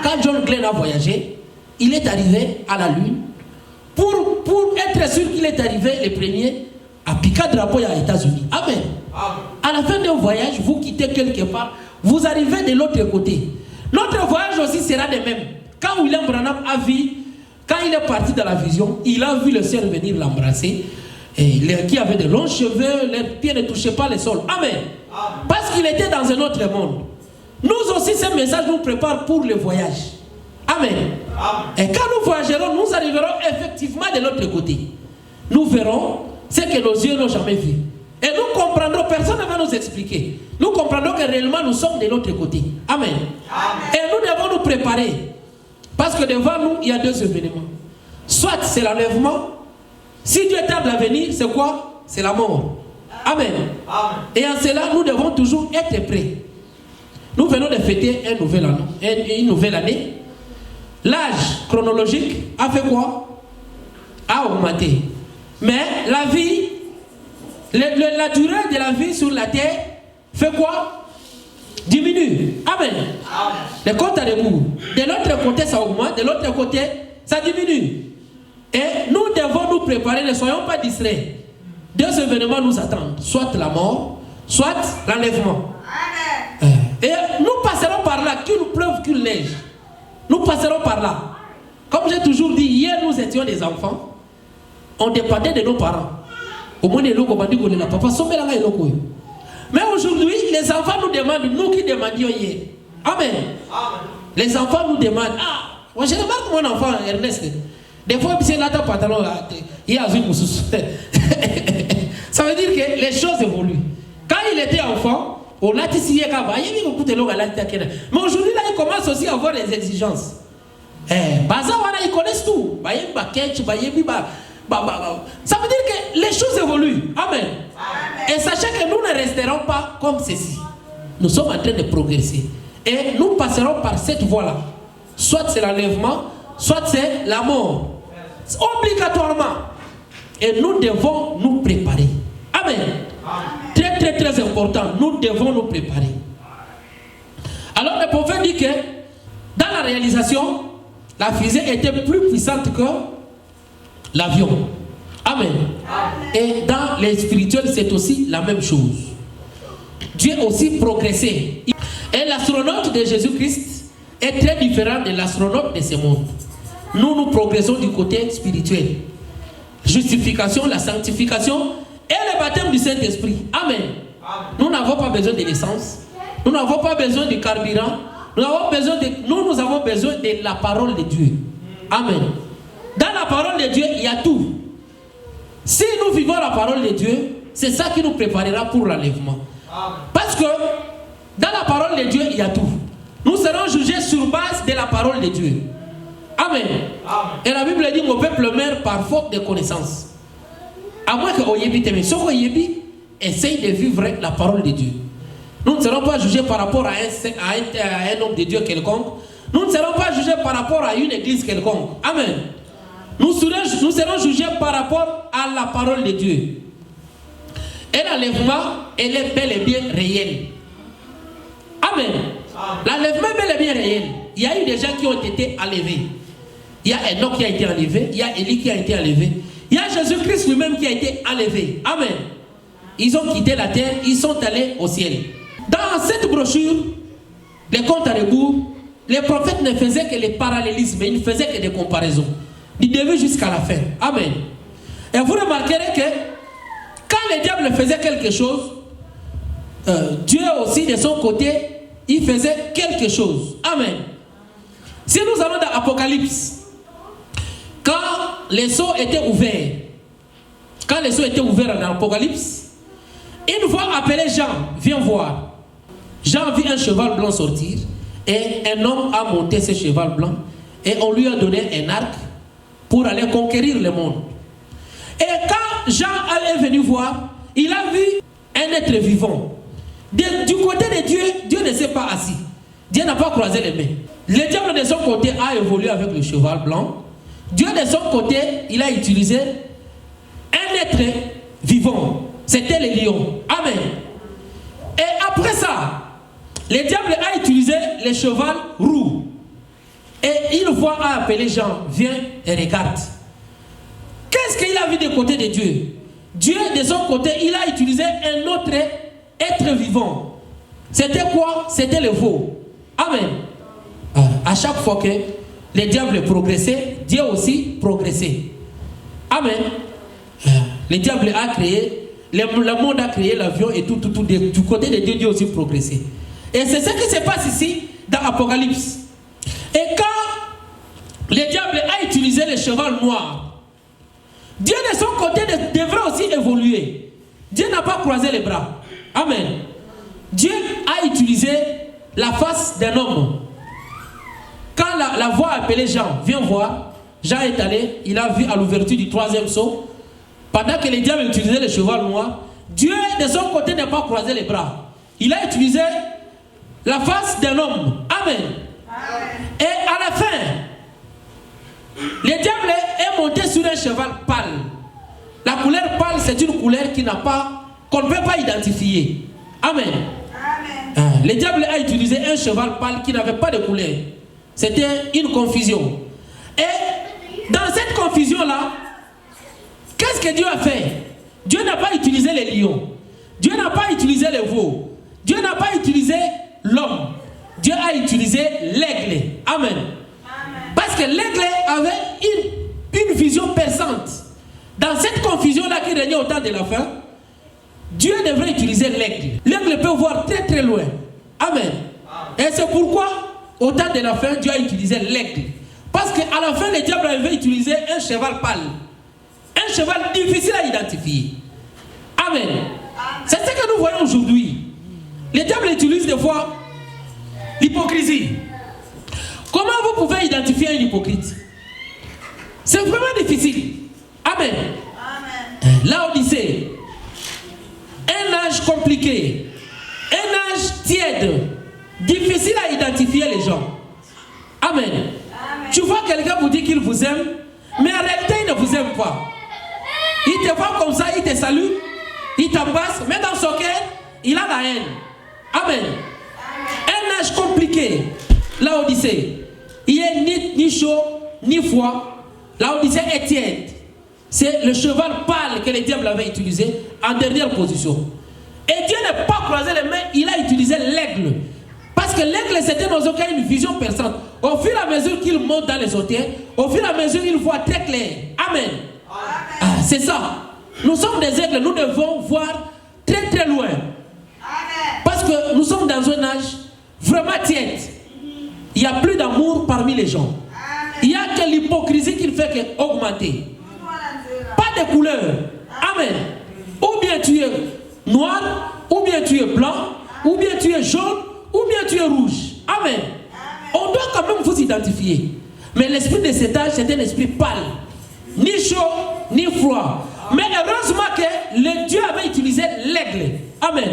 Quand John Glenn a voyagé, il est arrivé à la Lune. Pour être sûr qu'il est arrivé le premier à piquer drapeau aux États-Unis. Amen. À la fin d'un voyage, vous quittez quelque part, vous arrivez de l'autre côté. Notre voyage aussi sera de même. Quand William Branham a vu, quand il est parti dans la vision, il a vu le ciel venir l'embrasser. Qui avait de longs cheveux, les pieds ne touchaient pas le sol. Amen. Parce qu'il était dans un autre monde. Nous aussi, ce message nous prépare pour le voyage. Amen. Et quand nous voyagerons, nous arriverons effectivement de l'autre côté. Nous verrons ce que nos yeux n'ont jamais vu. Et nous comprendrons, personne ne va nous expliquer. Nous comprendrons que réellement nous sommes de l'autre côté. Amen. Et nous devons nous préparer. Parce que devant nous, il y a deux événements. Soit c'est l'enlèvement. Si Dieu tarde à venir, c'est quoi? C'est la mort. Amen. Et en cela, nous devons toujours être prêts. Nous venons de fêter une nouvelle année. L'âge chronologique a fait quoi? A augmenté. Mais la vie, la durée de la vie sur la terre fait quoi? Diminue. Amen. Le compte à rebours. De l'autre côté, ça augmente. De l'autre côté, ça diminue. Et nous devons nous préparer. Ne soyons pas distraits. Deux événements nous attendent. Soit la mort, soit l'enlèvement. Et nous passerons par là, qu'il pleuve, qu'il neige. Nous passerons par là. Comme j'ai toujours dit, hier nous étions des enfants. On dépendait de nos parents. Au moins, papa, mais aujourd'hui, les enfants nous demandent, nous qui demandions hier. Amen. Les enfants nous demandent. Moi je remarque mon enfant, Ernest. Des fois, il y a un pantalon, il y a un ça veut dire que les choses évoluent. Quand il était enfant, on a tissé mais aujourd'hui, là, il commence aussi à avoir des exigences. Ils connaissent tout. Ça veut dire que les choses évoluent. Amen. Et sachez que nous ne resterons pas comme ceci. Nous sommes en train de progresser. Et nous passerons par cette voie-là. Soit c'est l'enlèvement, soit c'est la mort. Obligatoirement. Et nous devons nous préparer. Amen. Très très très important. Nous devons nous préparer. Alors le prophète dit que dans la réalisation, la fusée était plus puissante que l'avion. Amen. Et dans les spirituels, c'est aussi la même chose. Dieu aussi progressé. Et l'astronaute de Jésus-Christ est très différent de l'astronaute de ce monde. Nous progressons du côté spirituel. justification, la sanctification et le baptême du Saint-Esprit. Amen. Nous n'avons pas besoin de l'essence. Nous n'avons pas besoin du carburant. Nous avons besoin de la parole de Dieu. Amen. Dans la parole de Dieu, il y a tout. Si nous vivons la parole de Dieu, c'est ça qui nous préparera pour l'enlèvement. Parce que dans la parole de Dieu, il y a tout. Nous serons jugés sur base de la parole de Dieu. Amen. Et la Bible dit mon peuple meurt par faute de connaissance. À moins que Oyebi t'aime. Sauf Oyebi, essaye de vivre la parole de Dieu. Nous ne serons pas jugés par rapport à un homme de Dieu quelconque. Nous ne serons pas jugés par rapport à une église quelconque. Amen. Nous serons jugés par rapport à la parole de Dieu. Et l'enlèvement, elle est bel et bien réel. Amen. L'enlèvement est bel et bien réel. Il y a eu des gens qui ont été enlevés. Il y a Enoch qui a été enlevé. Il y a Élie qui a été enlevé. Il y a Jésus-Christ lui-même qui a été enlevé. Amen. Ils ont quitté la terre. Ils sont allés au ciel. Dans cette brochure, les comptes à rebours, les prophètes ne faisaient que les parallélismes. Ils ne faisaient que des comparaisons. Du début jusqu'à la fin. Amen. Et vous remarquerez que quand le diable faisait quelque chose, Dieu aussi de son côté, il faisait quelque chose. Amen. Si nous allons dans Apocalypse, quand les sceaux étaient ouverts, dans l'Apocalypse, une fois appelé Jean, viens voir. Jean vit un cheval blanc sortir et un homme a monté ce cheval blanc et on lui a donné un arc pour aller conquérir le monde. Et quand Jean est venu voir, il a vu un être vivant. Du côté de Dieu, Dieu ne s'est pas assis. Dieu n'a pas croisé les mains. Le diable de son côté a évolué avec le cheval blanc. Dieu de son côté, il a utilisé un être vivant. C'était le lion. Amen. Et après ça, le diable a utilisé le cheval roux. Et une fois a appelé Jean, viens et regarde. Qu'est-ce qu'il a vu du côté de Dieu? Dieu de son côté, il a utilisé un autre être vivant. C'était quoi? C'était le veau. Amen. À chaque fois que le diable progressait, Dieu aussi progressait. Amen. Le diable a créé, le monde a créé l'avion et tout. Du côté de Dieu, Dieu aussi progressait. Et c'est ce qui se passe ici dans Apocalypse. Et quand le diable a utilisé le cheval noir, Dieu de son côté devrait aussi évoluer. Dieu n'a pas croisé les bras. Amen. Dieu a utilisé la face d'un homme. Quand la voix a appelé Jean, viens voir, Jean est allé, il a vu à l'ouverture du 3e sceau, pendant que le diable utilisait le cheval noir, Dieu de son côté n'a pas croisé les bras. Il a utilisé la face d'un homme. Amen. Et à la fin, le diable est monté sur un cheval pâle. La couleur pâle, c'est une couleur qu'on ne peut pas identifier. Amen. Le diable a utilisé un cheval pâle qui n'avait pas de couleur. C'était une confusion. Et dans cette confusion-là, qu'est-ce que Dieu a fait? Dieu n'a pas utilisé les lions. Dieu n'a pas utilisé les veaux. Dieu n'a pas utilisé l'homme. Dieu a utilisé l'aigle. Amen. Parce que l'aigle avait une vision perçante. Dans cette confusion-là qui régnait au temps de la fin, Dieu devrait utiliser l'aigle. L'aigle peut voir très très loin. Amen. Et c'est pourquoi, au temps de la fin, Dieu a utilisé l'aigle. Parce qu'à la fin, le diable avait utilisé un cheval pâle. Un cheval difficile à identifier. Amen. C'est ce que nous voyons aujourd'hui. Le diable utilise des fois l'hypocrisie. Comment vous pouvez identifier un hypocrite? C'est vraiment difficile. Amen. L'Odyssée. Un âge compliqué. Un âge tiède. Difficile à identifier les gens. Amen. Tu vois quelqu'un vous dit qu'il vous aime, mais en réalité il ne vous aime pas. Il te voit comme ça, il te salue, il t'embrasse, mais dans son cœur, il a la haine. Amen. Un âge compliqué. L'Odyssée. Il n'est ni chaud, ni froid. L'Odyssée est tiède. C'est le cheval pâle que le diable avait utilisé en dernière position. Et Dieu n'a pas croisé les mains, il a utilisé l'aigle. Parce que l'aigle, c'était dans aucun cas une vision perçante. Au fur et à mesure qu'il monte dans les hauteurs, au fur et à mesure il voit très clair. Amen. c'est ça. Nous sommes des aigles, nous devons voir très très loin. Parce que nous sommes dans un âge vraiment tiède. Il n'y a plus d'amour parmi les gens. Il n'y a que l'hypocrisie qui ne fait qu'augmenter. Pas de couleur. Amen. Ou bien tu es noir, ou bien tu es blanc, ou bien tu es jaune, ou bien tu es rouge. Amen. On doit quand même vous identifier. Mais l'esprit de cet âge, c'est un esprit pâle. Ni chaud, ni froid. Mais heureusement que le Dieu avait utilisé l'aigle. Amen.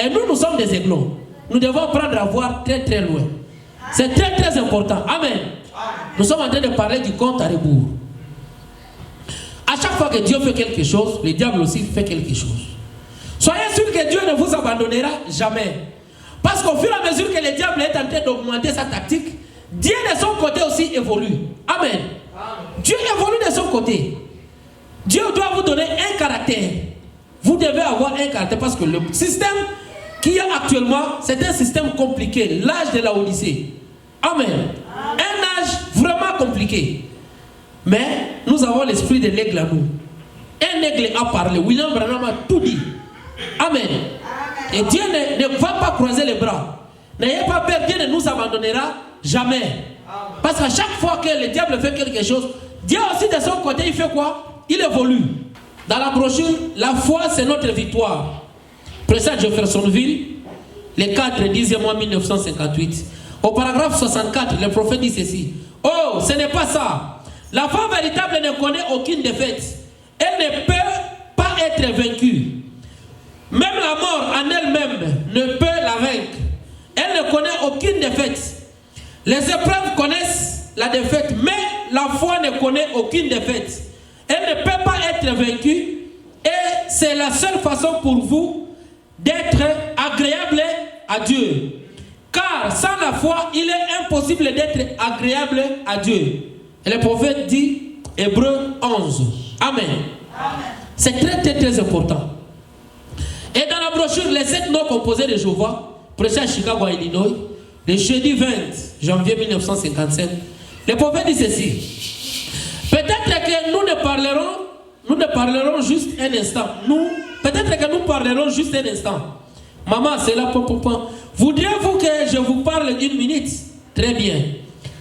Et nous, nous sommes des aiglons. Nous devons apprendre à voir très très loin. C'est très très important. Amen. Nous sommes en train de parler du compte à rebours. À chaque fois que Dieu fait quelque chose, le diable aussi fait quelque chose. Soyez sûrs que Dieu ne vous abandonnera jamais. Parce qu'au fur et à mesure que le diable est en train d'augmenter sa tactique, Dieu de son côté aussi évolue. Amen. Dieu évolue de son côté. Dieu doit vous donner un caractère. Vous devez avoir un caractère parce que le système qu'il y a actuellement, c'est un système compliqué. L'âge de la Odyssée. Amen. Un âge vraiment compliqué. Mais nous avons l'esprit de l'aigle à nous. Un aigle a parlé. William Branham a tout dit. Amen. Et Dieu ne va pas croiser les bras. N'ayez pas peur, Dieu ne nous abandonnera jamais. Parce qu'à chaque fois que le diable fait quelque chose, Dieu aussi de son côté, il fait quoi? Il évolue. Dans la brochure, la foi c'est notre victoire. Président Jeffersonville, le 4 10e mois 1958. Au paragraphe 64, le prophète dit ceci. Oh, ce n'est pas ça. La foi véritable ne connaît aucune défaite. Elle ne peut pas être vaincue. Même la mort en elle-même ne peut la vaincre. Elle ne connaît aucune défaite. Les épreuves connaissent la défaite, mais la foi ne connaît aucune défaite. Elle ne peut pas être vaincue et c'est la seule façon pour vous d'être agréable à Dieu. Car sans la foi, il est impossible d'être agréable à Dieu. Et le prophète dit, Hébreux 11. Amen. C'est très très très important. Et dans la brochure, les 7 noms composés de Jéhovah, prêché à Chicago, Illinois, le jeudi 20 janvier 1955, le prophète dit ceci. Peut-être que nous ne parlerons juste un instant. Peut-être que nous parlerons juste un instant. Maman, c'est là, voudriez-vous que je vous parle d'une minute? Très bien.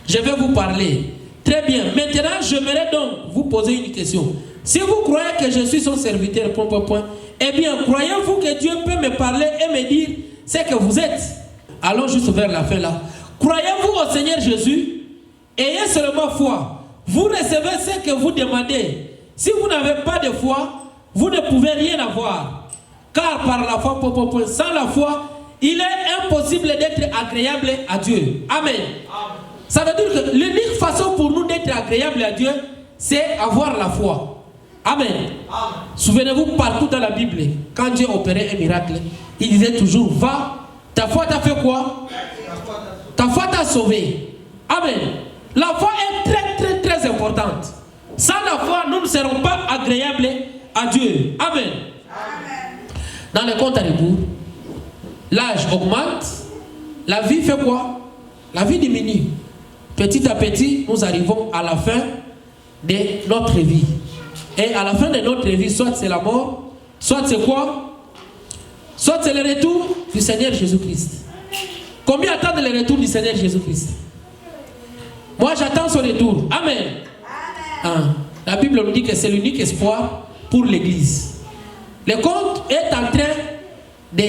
Je vais vous parler. Très bien. Maintenant, j'aimerais donc vous poser une question. Si vous croyez que je suis son serviteur, eh bien, croyez-vous que Dieu peut me parler et me dire ce que vous êtes? Allons juste vers la fin là. Croyez-vous au Seigneur Jésus? Ayez seulement foi. Vous recevez ce que vous demandez. Si vous n'avez pas de foi, vous ne pouvez rien avoir. Car par la foi, sans la foi, il est impossible d'être agréable à Dieu. Amen. Ça veut dire que l'unique façon pour nous d'être agréable à Dieu, c'est avoir la foi. Amen. Souvenez-vous, partout dans la Bible, quand Dieu opérait un miracle, il disait toujours, va, ta foi t'a fait quoi? Ta foi t'a sauvé. Amen. La foi est très très très importante. Sans la foi, nous ne serons pas agréables à Dieu. Amen. Dans le compte à rebours, l'âge augmente, la vie fait quoi? La vie diminue. Petit à petit, nous arrivons à la fin de notre vie. Et à la fin de notre vie, soit c'est la mort, soit c'est quoi? Soit c'est le retour du Seigneur Jésus-Christ. Combien attendent le retour du Seigneur Jésus-Christ? Moi, j'attends son retour. Amen. La Bible nous dit que c'est l'unique espoir pour l'Église. Le compte est en train de...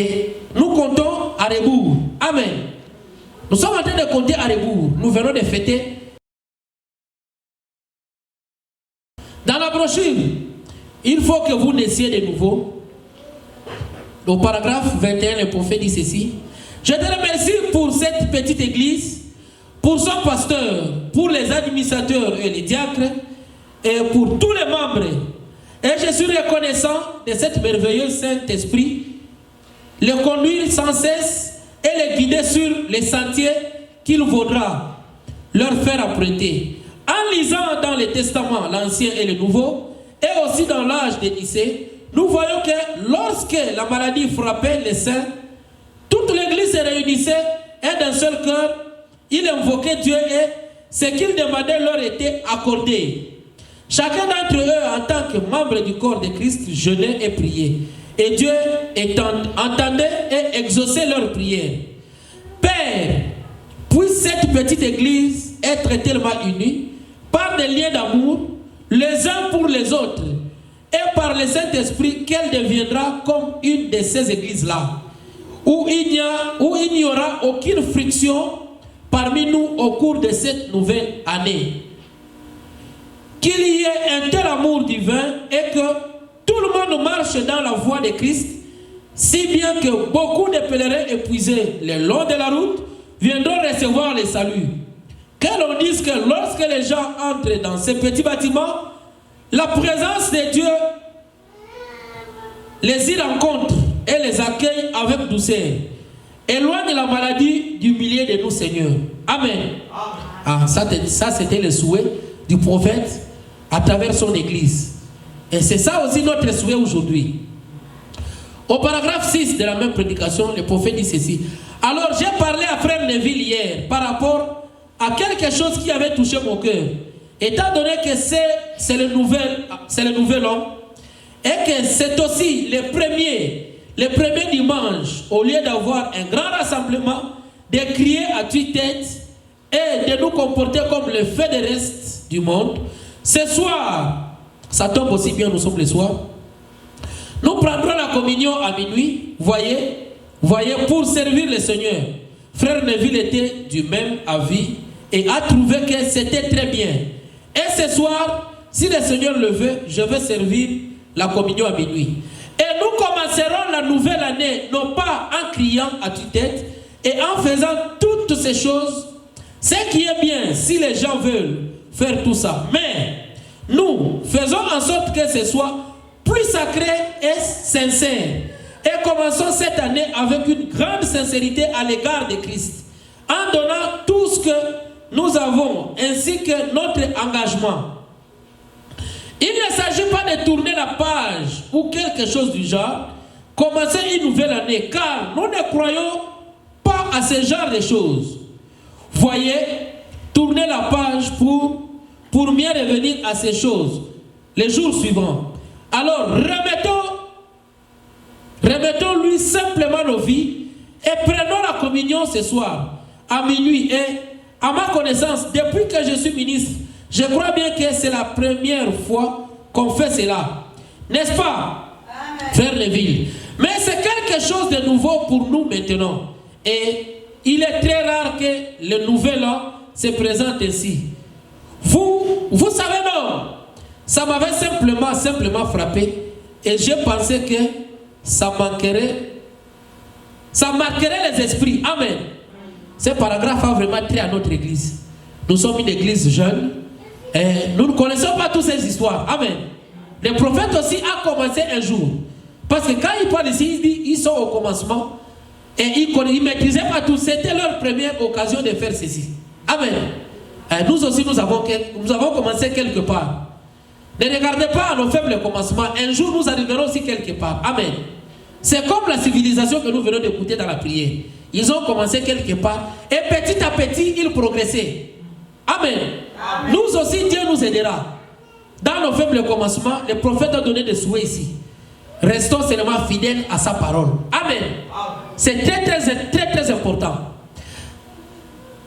Nous comptons à rebours. Amen. Nous sommes en train de compter à rebours. Nous venons de fêter. Dans la brochure, il faut que vous naissiez de nouveau. Au paragraphe 21, le prophète dit ceci. Je te remercie pour cette petite église, pour son pasteur, pour les administrateurs et les diacres, et pour tous les membres. Et je suis reconnaissant de cet merveilleux Saint-Esprit, le conduire sans cesse et le guider sur les sentiers qu'il vaudra leur faire apprêter. En lisant dans les testaments, l'Ancien et le Nouveau, et aussi dans l'âge des lycées, nous voyons que lorsque la maladie frappait les saints, toute l'Église se réunissait et d'un seul cœur, ils invoquaient Dieu et ce qu'ils demandaient leur était accordé. Chacun d'entre eux, en tant que membre du corps de Christ, jeûnait et priait. Et Dieu entendait et exauçait leurs prières. Père, puisse cette petite église être tellement unie par des liens d'amour, les uns pour les autres, et par le Saint-Esprit qu'elle deviendra comme une de ces églises-là, où il n'y aura aucune friction parmi nous au cours de cette nouvelle année. Qu'il y ait un tel amour divin et que tout le monde marche dans la voie de Christ, si bien que beaucoup de pèlerins épuisés le long de la route viendront recevoir le salut. Que l'on dise que lorsque les gens entrent dans ces petits bâtiments, la présence de Dieu les y rencontre et les accueille avec douceur. Éloigne la maladie du milieu de nous, Seigneur. Amen. Ah, ça c'était le souhait du prophète à travers son église. Et c'est ça aussi notre souhait aujourd'hui. Au paragraphe 6 de la même prédication, le prophète dit ceci. Alors j'ai parlé à frère Neville hier par rapport à quelque chose qui avait touché mon cœur. Étant donné que c'est le nouvel an, et que c'est aussi le premier dimanche, au lieu d'avoir un grand rassemblement, de crier à tue-tête et de nous comporter comme le fait des restes du monde, ce soir, ça tombe aussi bien, nous sommes le soir, nous prendrons la communion à minuit, voyez, pour servir le Seigneur. Frère Neville était du même avis et a trouvé que c'était très bien. Et ce soir, si le Seigneur le veut, je vais servir la communion à minuit. Et nous commencerons la nouvelle année, non pas en criant à tue-tête et en faisant toutes ces choses, ce qui est bien si les gens veulent faire tout ça. Mais nous faisons en sorte que ce soit plus sacré et sincère. Et commençons cette année avec une grande sincérité à l'égard de Christ, en donnant tout ce que nous avons, ainsi que notre engagement. Il ne s'agit pas de tourner la page ou quelque chose du genre, commencer une nouvelle année, car nous ne croyons pas à ce genre de choses. Voyez, tourner la page pour mieux revenir à ces choses les jours suivants. Alors, remettons-lui simplement nos vies et prenons la communion ce soir, à minuit. Et à ma connaissance, depuis que je suis ministre, je crois bien que c'est la première fois qu'on fait cela. N'est-ce pas, frère Neville? Mais c'est quelque chose de nouveau pour nous maintenant. Et il est très rare que le nouvel an se présente ainsi. Vous savez, non, ça m'avait simplement frappé. Et j'ai pensé que ça marquerait les esprits. Amen. Ce paragraphe a vraiment trait à notre église. Nous sommes une église jeune. Et nous ne connaissons pas toutes ces histoires. Amen. Le prophète aussi a commencé un jour. Parce que quand il parle ici, il dit ils sont au commencement. Et ils ne maîtrisaient pas tout. C'était leur première occasion de faire ceci. Amen. Et nous aussi, nous avons commencé quelque part. Ne regardez pas à nos faibles commencements. Un jour, nous arriverons aussi quelque part. Amen. C'est comme la civilisation que nous venons d'écouter dans la prière. Ils ont commencé quelque part. Et petit à petit, ils progressaient. Amen. Amen. Nous aussi, Dieu nous aidera. Dans nos faibles commencements, le prophète a donné des souhaits ici. Restons seulement fidèles à sa parole. Amen. Amen. C'est très important.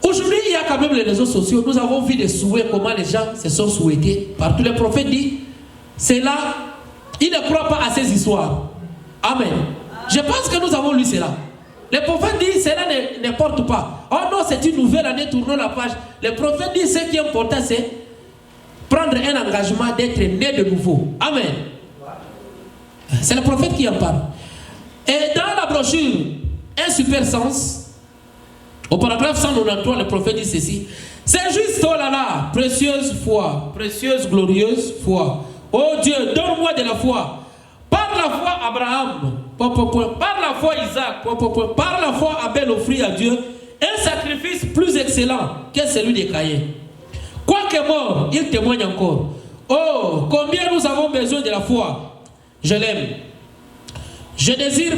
Aujourd'hui, il y a quand même les réseaux sociaux. Nous avons vu des souhaits, comment les gens se sont souhaités. Partout, le prophète dit, c'est là, il ne croit pas à ces histoires. Amen. Je pense que nous avons lu cela. Le prophète dit, cela ne porte pas. Oh non, c'est une nouvelle année, tournons la page. Le prophète dit, ce qui est important, c'est prendre un engagement d'être né de nouveau. Amen. C'est le prophète qui en parle. Et dans la brochure, un super sens, au paragraphe 193, le prophète dit ceci. C'est juste, oh là là, précieuse foi, précieuse, glorieuse foi. Oh Dieu, donne-moi de la foi. Par la foi, Abraham, par la foi, Isaac, par la foi, Abel offrit à Dieu un sacrifice plus excellent que celui de Caïn. Quoique mort, il témoigne encore. Oh, combien nous avons besoin de la foi. Je l'aime. Je désire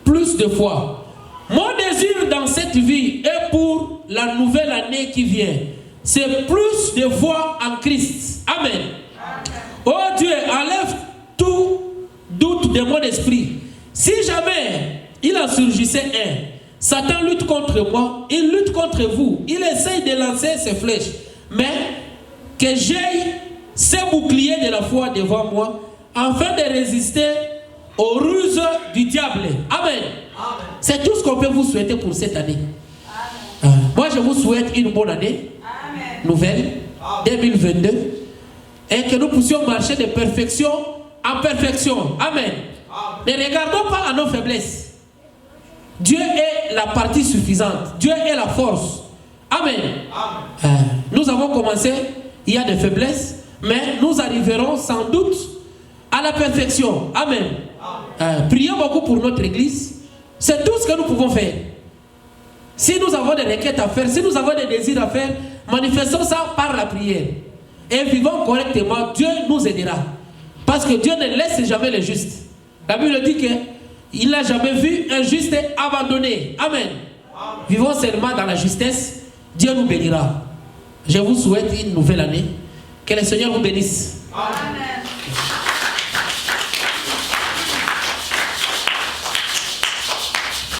plus de foi. Mon désir dans cette vie et pour la nouvelle année qui vient, c'est plus de foi en Christ. Amen. démon d'esprit. Si jamais il en surgissait un, Satan lutte contre moi, il lutte contre vous. Il essaye de lancer ses flèches. Mais que j'aille ces boucliers de la foi devant moi, afin de résister aux ruses du diable. Amen. C'est tout ce qu'on peut vous souhaiter pour cette année. Moi, je vous souhaite une bonne année. Nouvelle, 2022. Et que nous puissions marcher de perfection en perfection. Amen. Ne regardons pas à nos faiblesses. Dieu est la partie suffisante. Dieu est la force. Amen. Nous avons commencé, il y a des faiblesses, mais nous arriverons sans doute à la perfection. Amen. Prions beaucoup pour notre église. C'est tout ce que nous pouvons faire. Si nous avons des requêtes à faire, si nous avons des désirs à faire, manifestons ça par la prière. Et vivons correctement, Dieu nous aidera. Parce que Dieu ne laisse jamais les justes. La Bible dit qu'il n'a jamais vu un juste abandonné. Amen. Vivons seulement dans la justesse, Dieu nous bénira. Je vous souhaite une nouvelle année. Que le Seigneur vous bénisse. Amen.